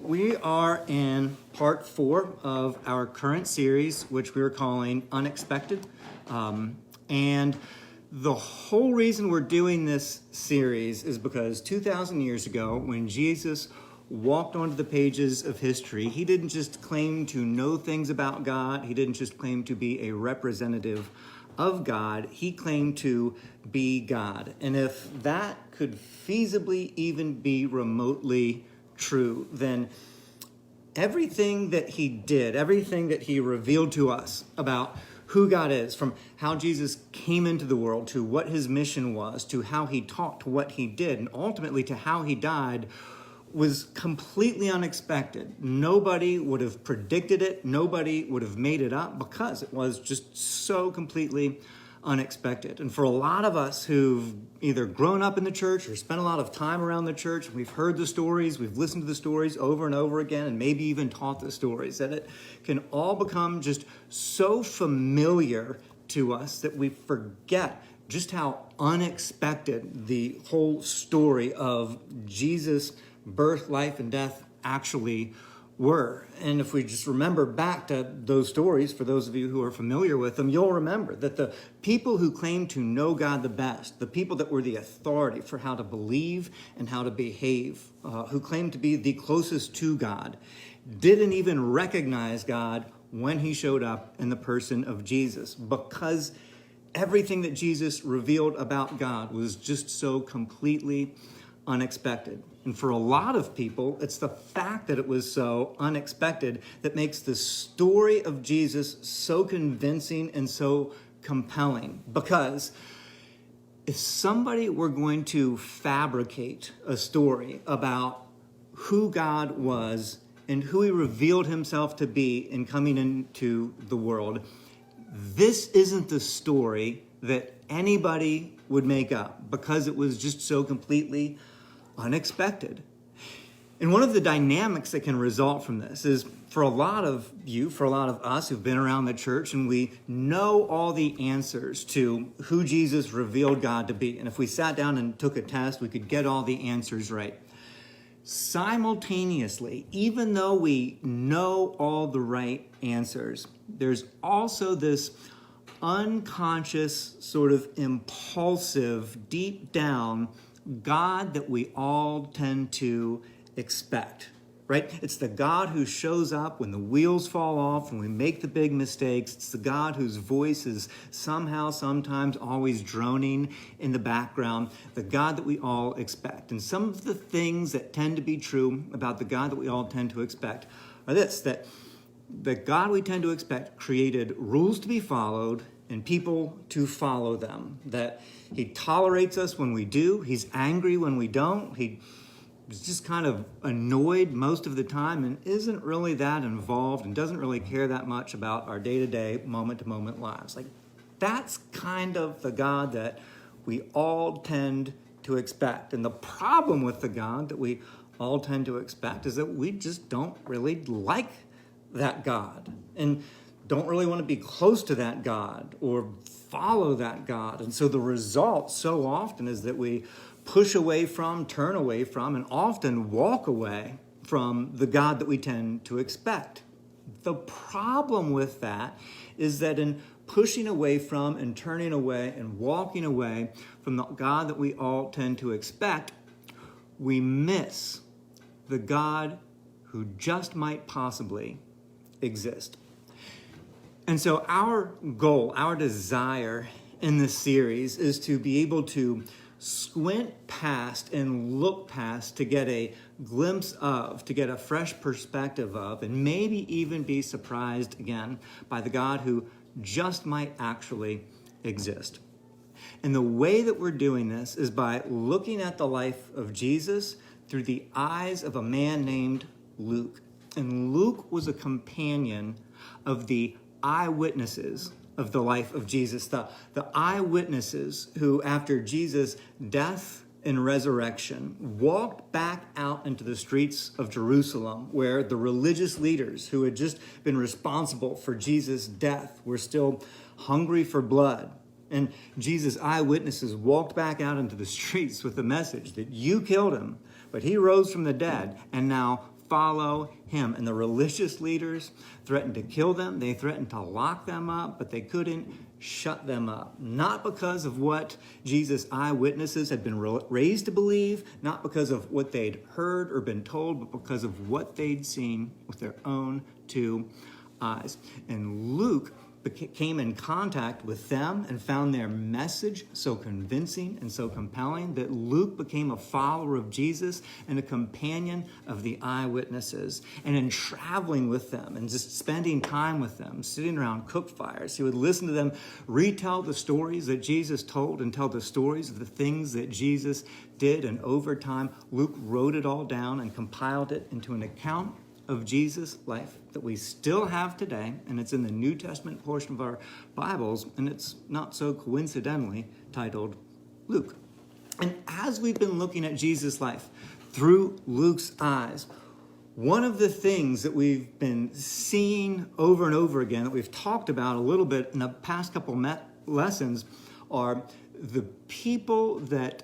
We are in part 4 of our current series, which we are calling Unexpected. And the whole reason we're doing this series is because 2,000 years ago, when Jesus walked onto the pages of history, he didn't just claim to know things about God. He didn't just claim to be a representative of God. He claimed to be God. And if that could feasibly even be remotely true, then everything that he did, everything that he revealed to us about who God is, from how Jesus came into the world to what his mission was, to how he taught, to what he did, and ultimately to how he died, was completely unexpected. Nobody would have predicted it. Nobody would have made it up because it was just so completely unexpected. And for a lot of us who've either grown up in the church or spent a lot of time around the church, we've heard the stories, we've listened to the stories over and over again, and maybe even taught the stories, that it can all become just so familiar to us that we forget just how unexpected the whole story of Jesus' birth, life, and death actually were. And if we just remember back to those stories, for those of you who are familiar with them, you'll remember that the people who claimed to know God the best, the people that were the authority for how to believe and how to behave, who claimed to be the closest to God, didn't even recognize God when he showed up in the person of Jesus, because everything that Jesus revealed about God was just so completely unexpected. And for a lot of people, it's the fact that it was so unexpected that makes the story of Jesus so convincing and so compelling. Because if somebody were going to fabricate a story about who God was and who he revealed himself to be in coming into the world, this isn't the story that anybody would make up, because it was just so completely unexpected. And one of the dynamics that can result from this is, for a lot of you, for a lot of us who've been around the church and we know all the answers to who Jesus revealed God to be, and if we sat down and took a test, we could get all the answers right. Simultaneously, even though we know all the right answers, there's also this unconscious, sort of impulsive, deep down God that we all tend to expect, right? It's the God who shows up when the wheels fall off, when we make the big mistakes. It's the God whose voice is somehow, sometimes, always droning in the background, the God that we all expect. And some of the things that tend to be true about the God that we all tend to expect are this: that the God we tend to expect created rules to be followed and people to follow them, that he tolerates us when we do, he's angry when we don't, he's just kind of annoyed most of the time and isn't really that involved and doesn't really care that much about our day-to-day, moment-to-moment lives. Like, that's kind of the God that we all tend to expect. And the problem with the God that we all tend to expect is that we just don't really like that God, and don't really want to be close to that God or follow that God. And so the result so often is that we push away from, turn away from, and often walk away from the God that we tend to expect. The problem with that is that in pushing away from and turning away and walking away from the God that we all tend to expect, we miss the God who just might possibly exist. And so our goal, our desire in this series is to be able to squint past and look past to get a glimpse of, to get a fresh perspective of, and maybe even be surprised again by the God who just might actually exist. And the way that we're doing this is by looking at the life of Jesus through the eyes of a man named Luke. And Luke was a companion of the eyewitnesses of the life of Jesus, the eyewitnesses who, after Jesus' death and resurrection, walked back out into the streets of Jerusalem, where the religious leaders who had just been responsible for Jesus' death were still hungry for blood. And Jesus' eyewitnesses walked back out into the streets with the message that you killed him, but he rose from the dead, and now follow him. And the religious leaders threatened to kill them. They threatened to lock them up, but they couldn't shut them up. Not because of what Jesus' eyewitnesses had been raised to believe, not because of what they'd heard or been told, but because of what they'd seen with their own two eyes. And Luke came in contact with them and found their message so convincing and so compelling that Luke became a follower of Jesus and a companion of the eyewitnesses. And in traveling with them and just spending time with them, sitting around cook fires, he would listen to them retell the stories that Jesus told and tell the stories of the things that Jesus did. And over time, Luke wrote it all down and compiled it into an account of Jesus' life that we still have today, and it's in the New Testament portion of our Bibles, and it's not so coincidentally titled Luke. And as we've been looking at Jesus' life through Luke's eyes, one of the things that we've been seeing over and over again, that we've talked about a little bit in the past couple lessons, are the people that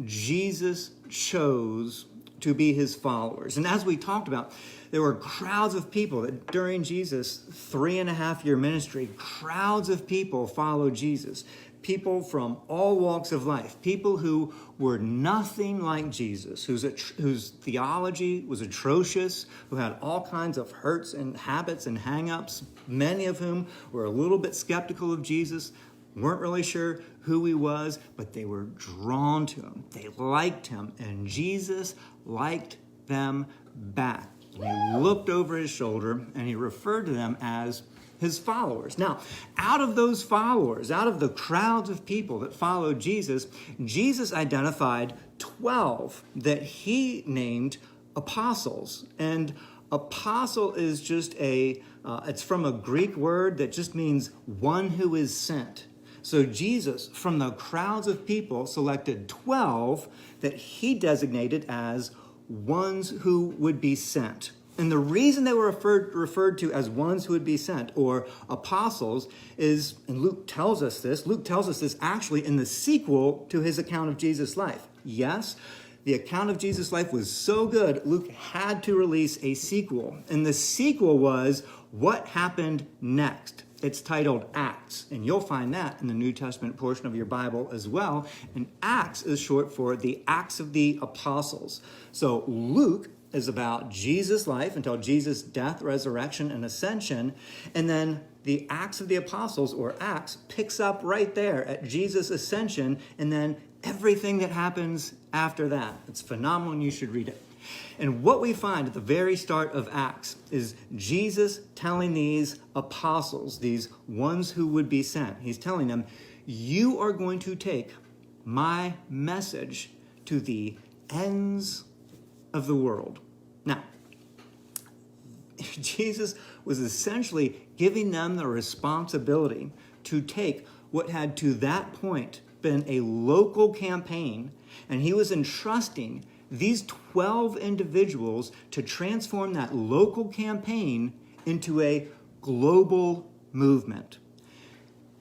Jesus chose to be his followers. And as we talked about, there were crowds of people that during Jesus' 3.5-year ministry, crowds of people followed Jesus. People from all walks of life, people who were nothing like Jesus, whose theology was atrocious, who had all kinds of hurts and habits and hang-ups, many of whom were a little bit skeptical of Jesus, weren't really sure who he was, but they were drawn to him. They liked him, and Jesus liked them back. He looked over his shoulder and he referred to them as his followers. Now, out of those followers, out of the crowds of people that followed Jesus, Jesus identified 12 that he named apostles. And apostle is just it's from a Greek word that just means one who is sent. So Jesus, from the crowds of people, selected 12 that he designated as ones who would be sent. And the reason they were referred to as ones who would be sent, or apostles, is, and Luke tells us this actually in the sequel to his account of Jesus' life. Yes, the account of Jesus' life was so good, Luke had to release a sequel. And the sequel was what happened next. It's titled Acts, and you'll find that in the New Testament portion of your Bible as well. And Acts is short for the Acts of the Apostles. So Luke is about Jesus' life until Jesus' death, resurrection, and ascension. And then the Acts of the Apostles, or Acts, picks up right there at Jesus' ascension, and then everything that happens after that. It's phenomenal, and you should read it. And what we find at the very start of Acts is Jesus telling these apostles, these ones who would be sent, he's telling them, you are going to take my message to the ends of the world. Now, Jesus was essentially giving them the responsibility to take what had to that point been a local campaign, and he was entrusting these 12 individuals to transform that local campaign into a global movement.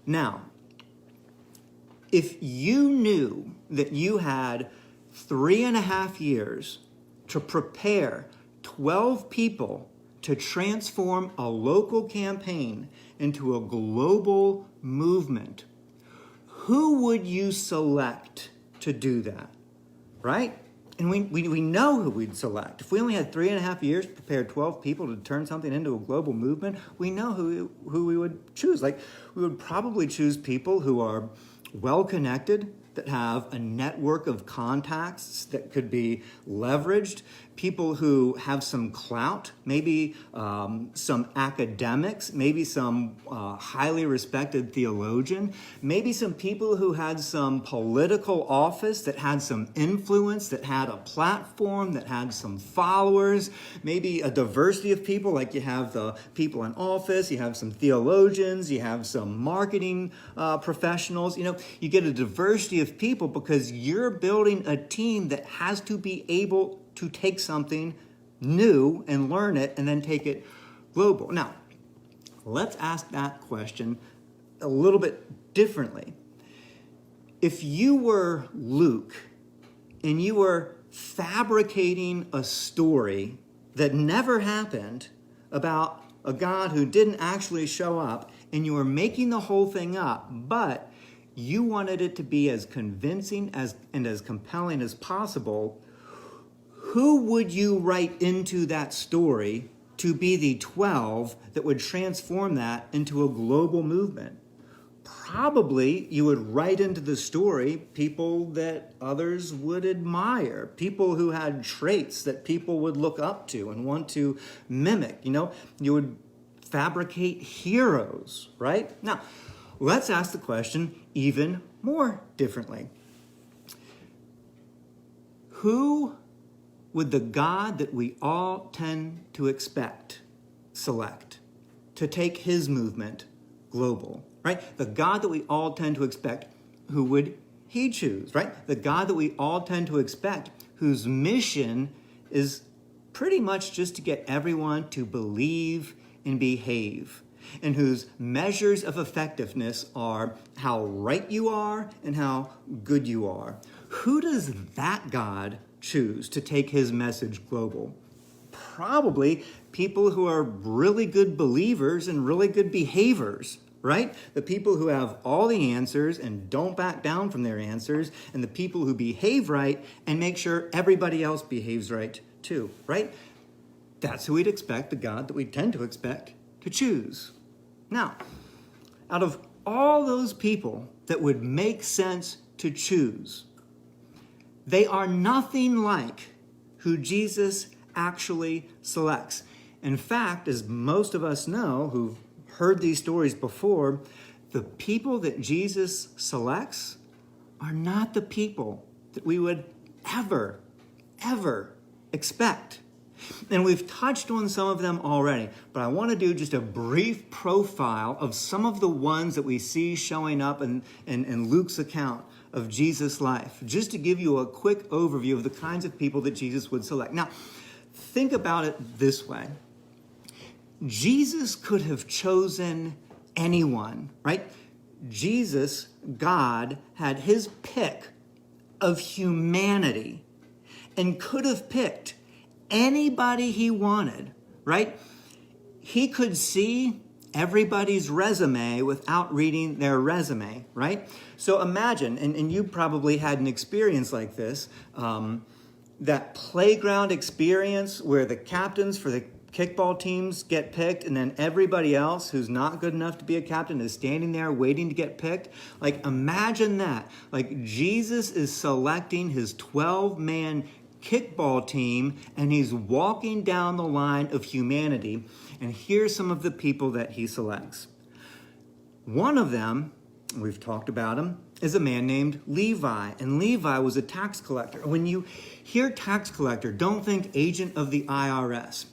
Now, if you knew that you had 3.5 years to prepare 12 people to transform a local campaign into a global movement, who would you select to do that? Right? And we know who we'd select. If we only had 3.5 years to prepare 12 people to turn something into a global movement, we know who we would choose. Like, we would probably choose people who are well-connected, that have a network of contacts that could be leveraged, people who have some clout, maybe some academics, maybe some highly respected theologian, maybe some people who had some political office, that had some influence, that had a platform, that had some followers, maybe a diversity of people, like you have the people in office, you have some theologians, you have some marketing professionals. You know, you get a diversity of people because you're building a team that has to be able to take something new and learn it and then take it global. Now, let's ask that question a little bit differently. If you were Luke and you were fabricating a story that never happened about a God who didn't actually show up, and you were making the whole thing up, but you wanted it to be as convincing and as compelling as possible, who would you write into that story to be the 12 that would transform that into a global movement? Probably you would write into the story people that others would admire, people who had traits that people would look up to and want to mimic. You would fabricate heroes, right? Now, let's ask the question even more differently. Who would the God that we all tend to expect select to take his movement global, right? The God that we all tend to expect, who would he choose, right? The God that we all tend to expect, whose mission is pretty much just to get everyone to believe and behave, and whose measures of effectiveness are how right you are and how good you are. Who does that God choose to take his message global? Probably people who are really good believers and really good behaviors, right? The people who have all the answers and don't back down from their answers, and the people who behave right and make sure everybody else behaves right too, right? That's who we'd expect, the God that we tend to expect to choose. Now, out of all those people that would make sense to choose, they are nothing like who Jesus actually selects. In fact, as most of us know who've heard these stories before, the people that Jesus selects are not the people that we would ever expect. And we've touched on some of them already, but I want to do just a brief profile of some of the ones that we see showing up in Luke's account of Jesus' life, just to give you a quick overview of the kinds of people that Jesus would select. Now, think about it this way. Jesus could have chosen anyone, right? Jesus, God, had his pick of humanity and could have picked anybody he wanted, right? He could see everybody's resume without reading their resume, right? So imagine, and you probably had an experience like this, that playground experience where the captains for the kickball teams get picked, and then everybody else who's not good enough to be a captain is standing there waiting to get picked. Like, imagine that. Like, Jesus is selecting his 12-man kickball team, and he's walking down the line of humanity, and here's some of the people that he selects. One of them, we've talked about him, is a man named Levi, and Levi was a tax collector. When you hear tax collector, don't think agent of the IRS.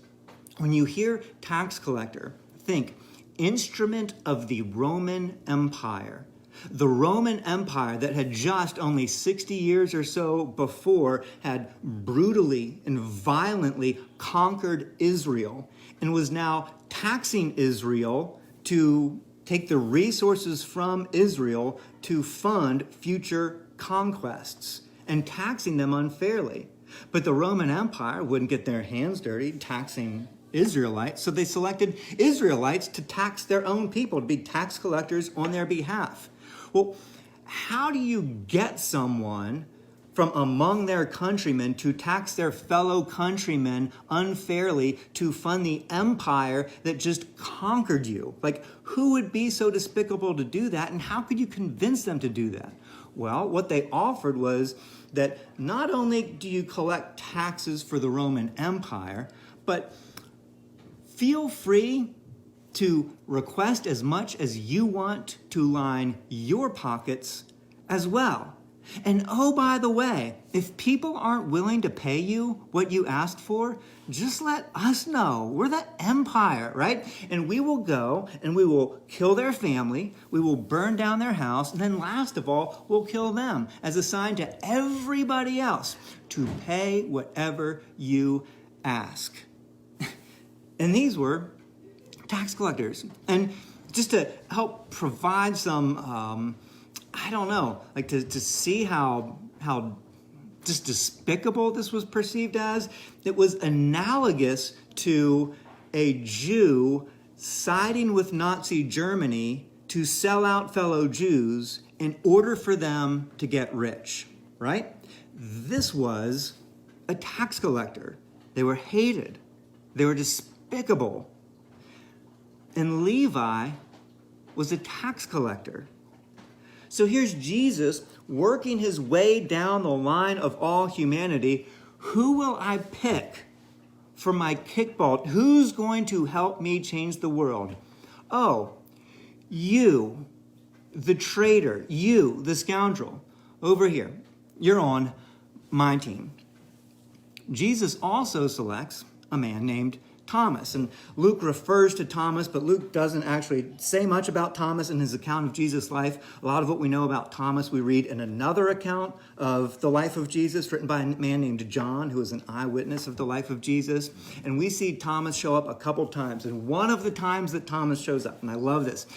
When you hear tax collector, think instrument of the Roman Empire. The Roman Empire that had just only 60 years or so before had brutally and violently conquered Israel and was now taxing Israel to take the resources from Israel to fund future conquests and taxing them unfairly. But the Roman Empire wouldn't get their hands dirty taxing Israelites, so they selected Israelites to tax their own people, to be tax collectors on their behalf. Well, how do you get someone from among their countrymen to tax their fellow countrymen unfairly to fund the empire that just conquered you? Like, who would be so despicable to do that, and how could you convince them to do that? Well, what they offered was that not only do you collect taxes for the Roman Empire, but feel free to request as much as you want to line your pockets as well. And oh, by the way, if people aren't willing to pay you what you asked for, just let us know. We're the empire, right? And we will go and we will kill their family, we will burn down their house, and then last of all, we'll kill them as a sign to everybody else to pay whatever you ask. And these were tax collectors. And just to help provide some, I don't know, like to see how just despicable this was perceived as. It was analogous to a Jew siding with Nazi Germany to sell out fellow Jews in order for them to get rich, right? This was a tax collector. They were hated. They were despicable. And Levi was a tax collector. So here's Jesus working his way down the line of all humanity. Who will I pick for my kickball? Who's going to help me change the world? Oh, you, the traitor, you, the scoundrel, over here. You're on my team. Jesus also selects a man named Thomas. And Luke refers to Thomas, but Luke doesn't actually say much about Thomas in his account of Jesus' life. A lot of what we know about Thomas we read in another account of the life of Jesus written by a man named John, who is an eyewitness of the life of Jesus. And we see Thomas show up a couple times. And one of the times that Thomas shows up, and I love this,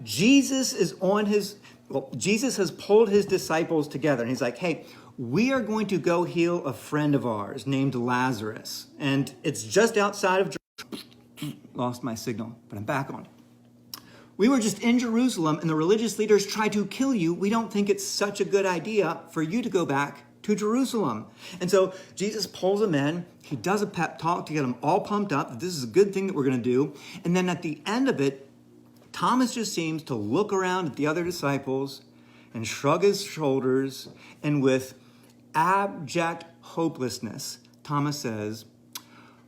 Jesus has pulled his disciples together, and he's like, hey, we are going to go heal a friend of ours named Lazarus. And it's just outside of Jerusalem. Lost my signal, but I'm back on. We were just in Jerusalem, and the religious leaders tried to kill you. We don't think it's such a good idea for you to go back to Jerusalem. And so Jesus pulls them in. He does a pep talk to get them all pumped up that this is a good thing that we're going to do. And then at the end of it, Thomas just seems to look around at the other disciples and shrug his shoulders, and with abject hopelessness, Thomas says,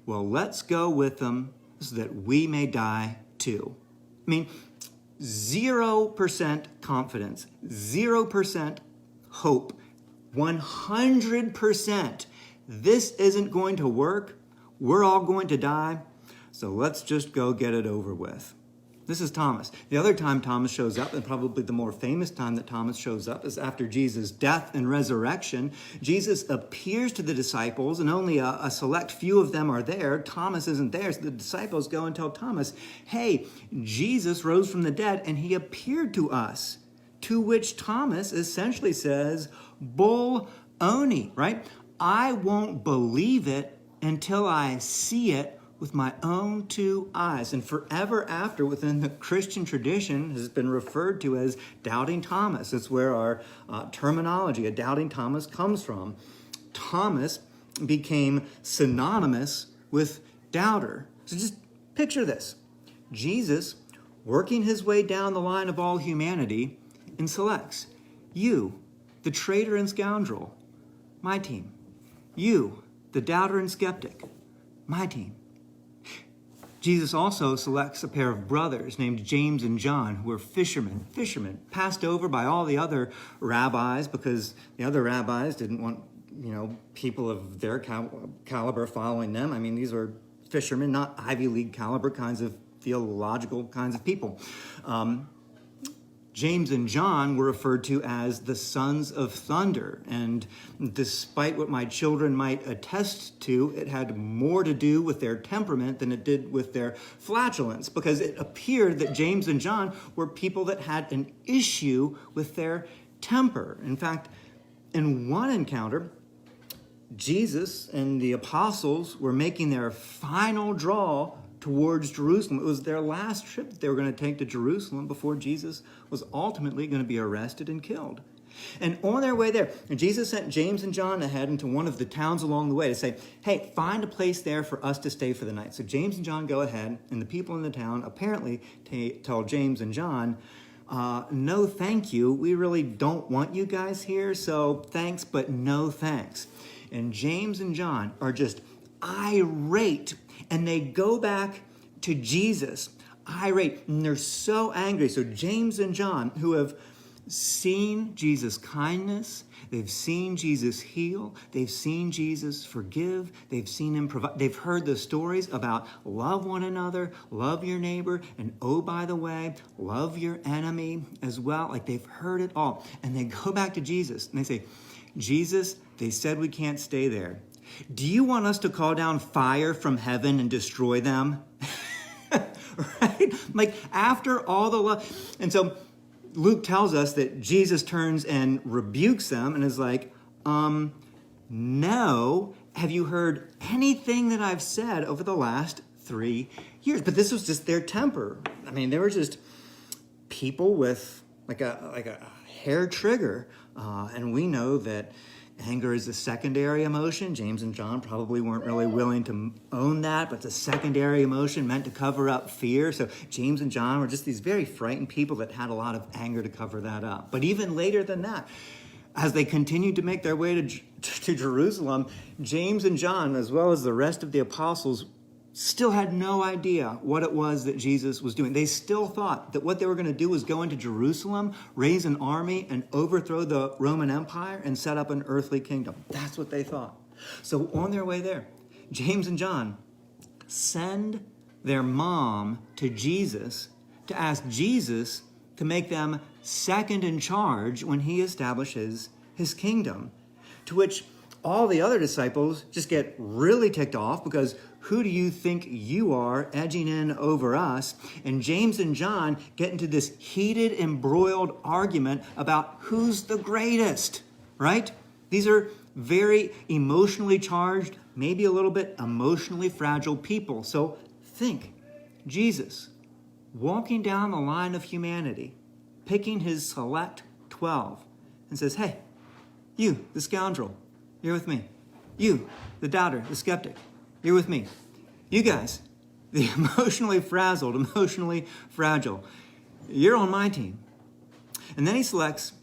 well, let's go with them so that we may die too. I mean, 0% confidence, 0% hope, 100% this isn't going to work. We're all going to die. So let's just go get it over with. This is Thomas. The other time Thomas shows up, and probably the more famous time that Thomas shows up, is after Jesus' death and resurrection. Jesus appears to the disciples, and only a select few of them are there. Thomas isn't there, so the disciples go and tell Thomas, hey, Jesus rose from the dead, and he appeared to us. To which Thomas essentially says, bull-oni, right? I won't believe it until I see it with my own two eyes. And forever after, within the Christian tradition, has been referred to as doubting Thomas. It's where our terminology of doubting Thomas comes from. Thomas became synonymous with doubter. So just picture this. Jesus working his way down the line of all humanity and selects you, the traitor and scoundrel, my team. You, the doubter and skeptic, my team. Jesus also selects a pair of brothers named James and John, who are fishermen, passed over by all the other rabbis because the other rabbis didn't want, people of their caliber following them. I mean, these were fishermen, not Ivy League caliber kinds of theological kinds of people. James and John were referred to as the sons of thunder. And despite what my children might attest to, it had more to do with their temperament than it did with their flatulence, because it appeared that James and John were people that had an issue with their temper. In fact, in one encounter, Jesus and the apostles were making their final draw towards Jerusalem. It was their last trip that they were going to take to Jerusalem before Jesus was ultimately going to be arrested and killed. And on their way there, Jesus sent James and John ahead into one of the towns along the way to say, hey, find a place there for us to stay for the night. So James and John go ahead, and the people in the town apparently tell James and John, no thank you. We really don't want you guys here, so thanks, but no thanks. And James and John are just irate, and they go back to Jesus, irate, and they're so angry. So James and John, who have seen Jesus' kindness, they've seen Jesus heal, they've seen Jesus forgive, they've seen him provide, they've heard the stories about love one another, love your neighbor, and oh, by the way, love your enemy as well. Like, they've heard it all. And they go back to Jesus and they say, Jesus, they said we can't stay there. Do you want us to call down fire from heaven and destroy them? Right? Like, after all the love. And so Luke tells us that Jesus turns and rebukes them and is like, no, have you heard anything that I've said over the last 3 years? But this was just their temper. I mean, they were just people with like a hair trigger. And we know that anger is a secondary emotion. James and John probably weren't really willing to own that, but it's a secondary emotion meant to cover up fear. So James and John were just these very frightened people that had a lot of anger to cover that up. But even later than that, as they continued to make their way to Jerusalem, James and John, as well as the rest of the apostles, still had no idea what it was that Jesus was doing. They still thought that what they were going to do was go into Jerusalem, raise an army, and overthrow the Roman Empire and set up an earthly kingdom. That's what they thought. So on their way there, James and John send their mom to Jesus to ask Jesus to make them second in charge when he establishes his kingdom. To which all the other disciples just get really ticked off because who do you think you are edging in over us? And James and John get into this heated, embroiled argument about who's the greatest, right? These are very emotionally charged, maybe a little bit emotionally fragile people. So think, Jesus walking down the line of humanity, picking his select 12 and says, hey, you, the scoundrel, you're with me. You, the doubter, the skeptic, you're with me. You guys, the emotionally frazzled, emotionally fragile, you're on my team. And then he selects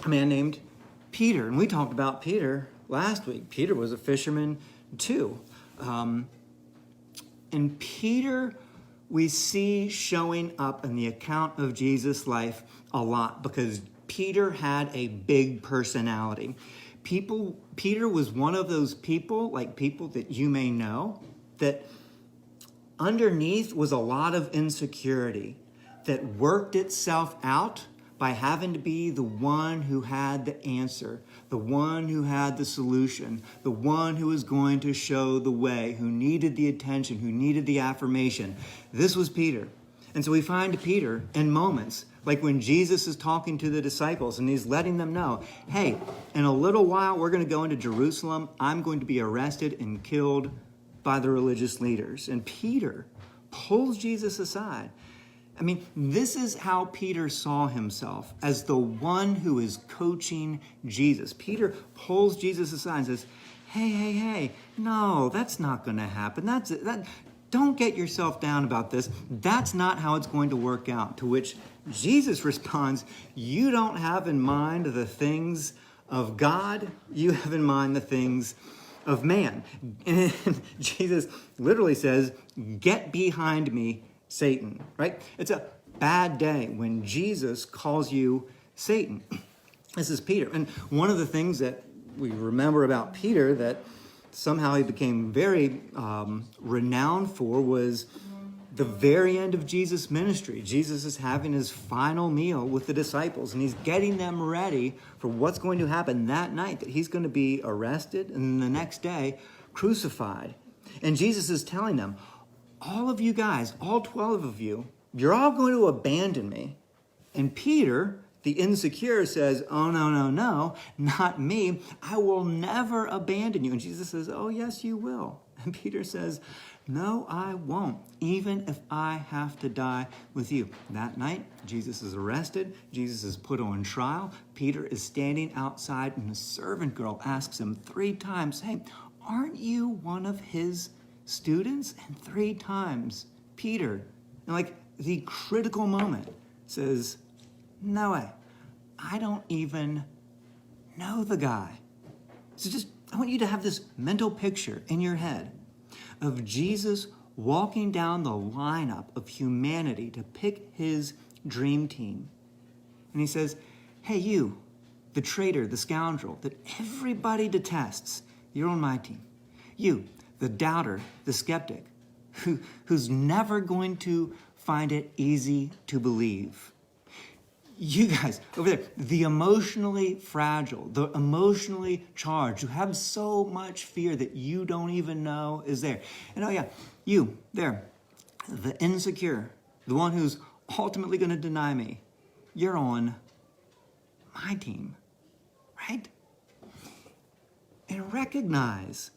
a man named Peter. And we talked about Peter last week. Peter was a fisherman too. And Peter, we see showing up in the account of Jesus' life a lot because Peter had a big personality. Peter was one of those people, like people that you may know, that underneath was a lot of insecurity that worked itself out by having to be the one who had the answer, the one who had the solution, the one who was going to show the way, who needed the attention, who needed the affirmation. This was Peter. And so we find Peter in moments like when Jesus is talking to the disciples and he's letting them know, hey, in a little while we're going to go into Jerusalem. I'm going to be arrested and killed by the religious leaders. And Peter pulls Jesus aside. I mean, this is how Peter saw himself, as the one who is coaching Jesus. Peter pulls Jesus aside and says, hey, no, that's not going to happen. Don't get yourself down about this. That's not how it's going to work out. To which Jesus responds, you don't have in mind the things of God. You have in mind the things of man. And Jesus literally says, get behind me, Satan, right? It's a bad day when Jesus calls you Satan. This is Peter. And one of the things that we remember about Peter that somehow he became very renowned for was the very end of Jesus' ministry. Jesus is having his final meal with the disciples, and he's getting them ready for what's going to happen that night, that he's going to be arrested and the next day crucified. And Jesus is telling them, all of you guys, all 12 of you, you're all going to abandon me. And Peter, the insecure, says, oh, no, not me. I will never abandon you. And Jesus says, oh, yes, you will. And Peter says, no, I won't, even if I have to die with you. That night, Jesus is arrested. Jesus is put on trial. Peter is standing outside, and the servant girl asks him 3 times, hey, aren't you one of his students? And 3 times, Peter, in like the critical moment, says, no way, I don't even know the guy. So I want you to have this mental picture in your head of Jesus walking down the lineup of humanity to pick his dream team. And he says, hey, you, the traitor, the scoundrel that everybody detests, you're on my team. You, the doubter, the skeptic, who's never going to find it easy to believe. You guys over there, the emotionally fragile, the emotionally charged, who have so much fear that you don't even know is there. And oh yeah, you there, the insecure, the one who's ultimately going to deny me, you're on my team, right? and recognize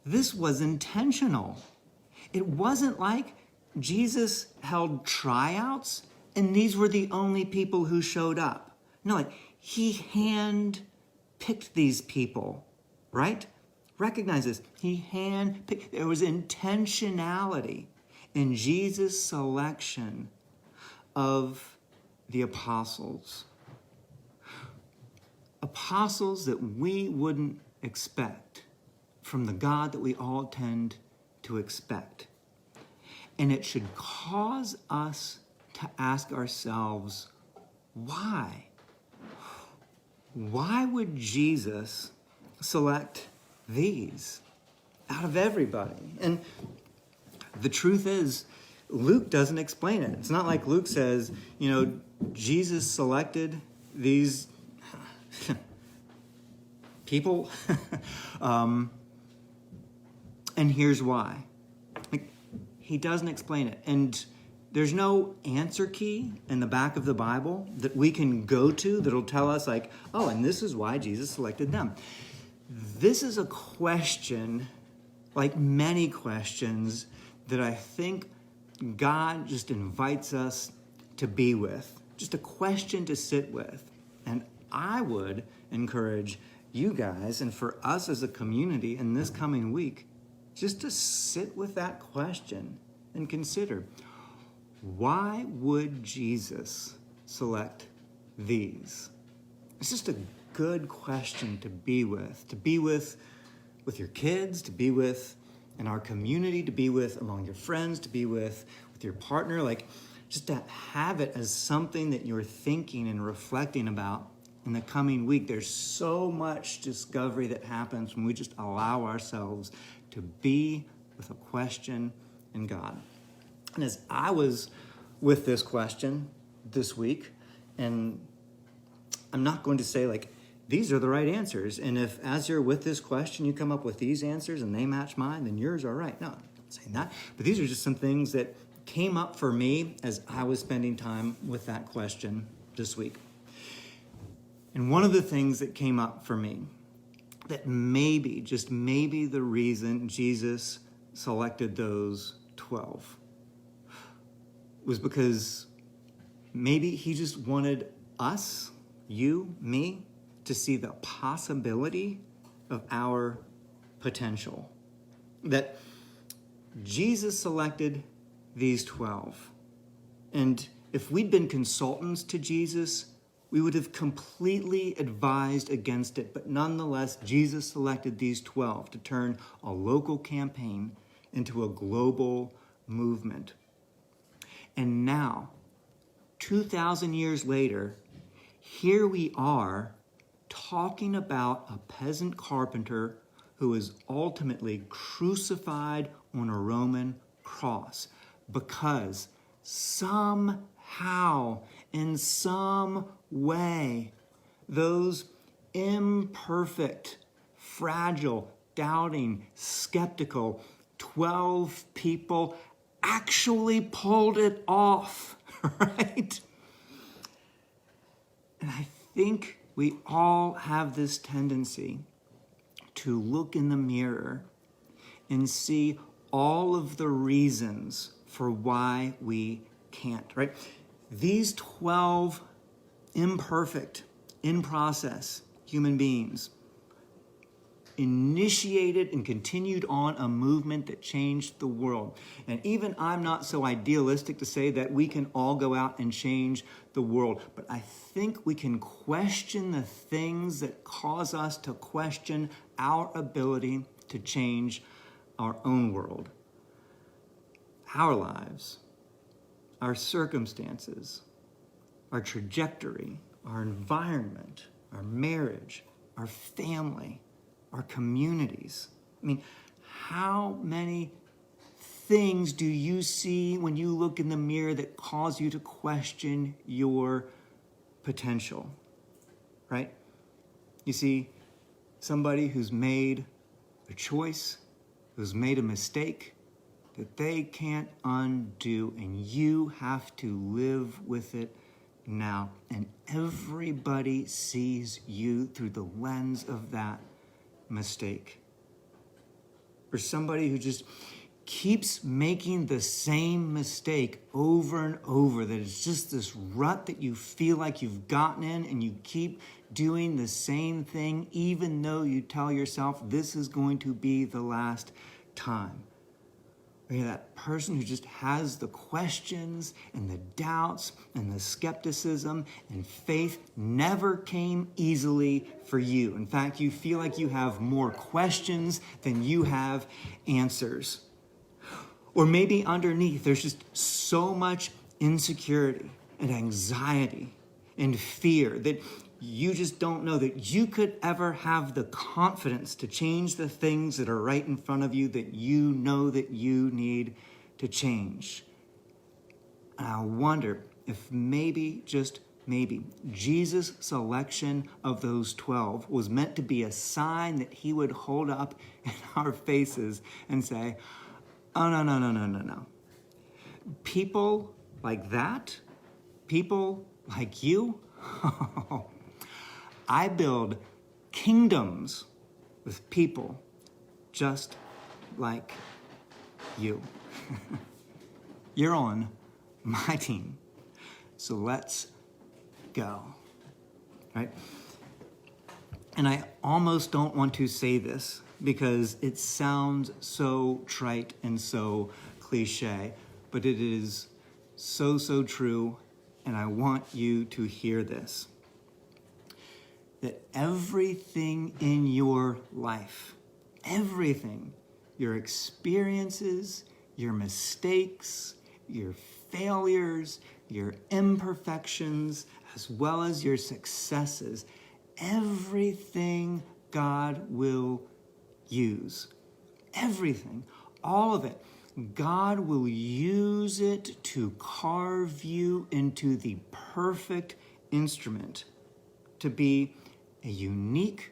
this was intentional. It wasn't like Jesus held tryouts and these were the only people who showed up. No, like he hand-picked these people, right? Recognize this. He hand-picked. There was intentionality in Jesus' selection of the apostles. Apostles that we wouldn't expect from the God that we all tend to expect. And it should cause us to ask ourselves, why? Why would Jesus select these out of everybody? And the truth is, Luke doesn't explain it. It's not like Luke says, Jesus selected these people, and here's why. He doesn't explain it. And there's no answer key in the back of the Bible that we can go to that'll tell us and this is why Jesus selected them. This is a question, like many questions, that I think God just invites us to be with. Just a question to sit with. And I would encourage you guys and for us as a community in this coming week just to sit with that question and consider, why would Jesus select these? It's just a good question to be with your kids, to be with in our community, to be with among your friends, to be with your partner, just to have it as something that you're thinking and reflecting about in the coming week. There's so much discovery that happens when we just allow ourselves to be with a question in God. And as I was with this question this week, and I'm not going to say these are the right answers, and if as you're with this question you come up with these answers and they match mine, then yours are right. No, I'm not saying that. But these are just some things that came up for me as I was spending time with that question this week. And one of the things that came up for me that maybe, just maybe, the reason Jesus selected those 12 was because maybe he just wanted us, you, me, to see the possibility of our potential. That Jesus selected these 12. And if we'd been consultants to Jesus, we would have completely advised against it. But nonetheless, Jesus selected these 12 to turn a local campaign into a global movement. And now, 2,000 years later, here we are talking about a peasant carpenter who is ultimately crucified on a Roman cross because somehow, in some way, those imperfect, fragile, doubting, skeptical 12 people actually pulled it off, right? And I think we all have this tendency to look in the mirror and see all of the reasons for why we can't, right? These 12 imperfect, in process human beings initiated and continued on a movement that changed the world. And even I'm not so idealistic to say that we can all go out and change the world, but I think we can question the things that cause us to question our ability to change our own world, our lives, our circumstances, our trajectory, our environment, our marriage, our family, our communities. I mean, how many things do you see when you look in the mirror that cause you to question your potential, right? You see somebody who's made a choice, who's made a mistake that they can't undo, and you have to live with it now. And everybody sees you through the lens of that mistake. For somebody who just keeps making the same mistake over and over, that it's just this rut that you feel like you've gotten in, and you keep doing the same thing even though you tell yourself this is going to be the last time. Or you're that person who just has the questions and the doubts and the skepticism, and faith never came easily for you. In fact, you feel like you have more questions than you have answers. Or maybe underneath, there's just so much insecurity and anxiety and fear that you just don't know that you could ever have the confidence to change the things that are right in front of you that you know that you need to change. And I wonder if maybe, just maybe, Jesus' selection of those 12 was meant to be a sign that he would hold up in our faces and say, oh, no. People like that, people like you, I build kingdoms with people just like you. You're on my team, so let's go, right? And I almost don't want to say this because it sounds so trite and so cliche, but it is so true, and I want you to hear this. That everything in your life, everything, your experiences, your mistakes, your failures, your imperfections, as well as your successes, everything God will use. Everything, all of it. God will use it to carve you into the perfect instrument to be a unique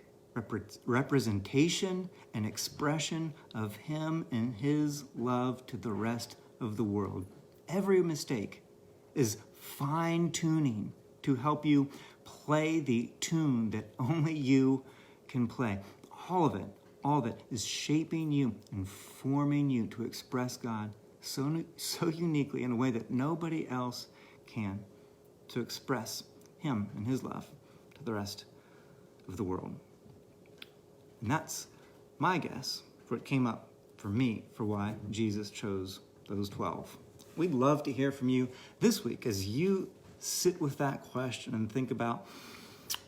representation and expression of him and his love to the rest of the world. Every mistake is fine-tuning to help you play the tune that only you can play. All of it is shaping you and forming you to express God so uniquely in a way that nobody else can, to express him and his love to the rest of the world. And that's my guess for what came up for me for why Jesus chose those 12. We'd love to hear from you this week as you sit with that question and think about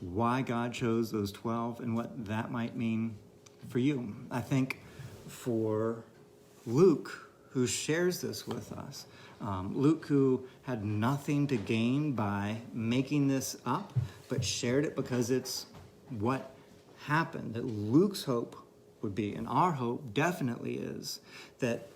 why God chose those 12 and what that might mean for you. I think for Luke, who shares this with us, Luke, who had nothing to gain by making this up, but shared it because it's what happened, that Luke's hope would be, and our hope definitely is, that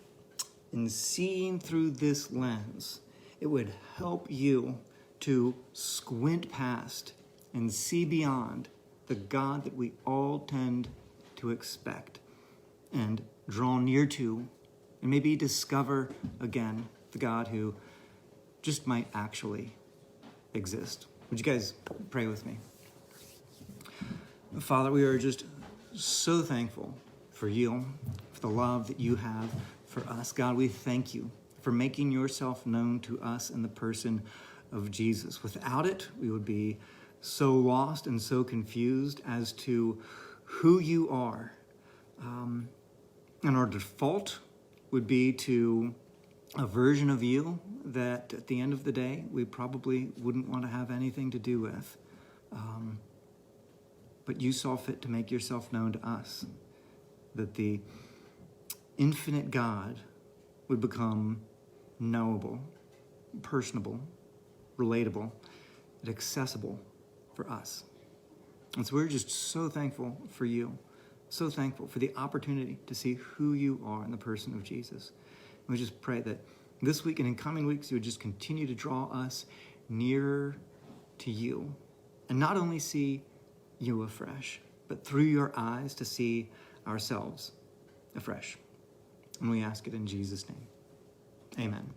in seeing through this lens, it would help you to squint past and see beyond the God that we all tend to expect and draw near to, and maybe discover again the God who just might actually exist. Would you guys pray with me? Father, we are just so thankful for you, for the love that you have for us. God, we thank you for making yourself known to us in the person of Jesus. Without it, we would be so lost and so confused as to who you are. And our default would be to a version of you that at the end of the day, we probably wouldn't want to have anything to do with. But you saw fit to make yourself known to us, that the infinite God would become knowable, personable, relatable, and accessible for us. And so we're just so thankful for you, so thankful for the opportunity to see who you are in the person of Jesus. And we just pray that this week and in coming weeks, you would just continue to draw us nearer to you, and not only see you afresh, but through your eyes to see ourselves afresh. And we ask it in Jesus' name. Amen.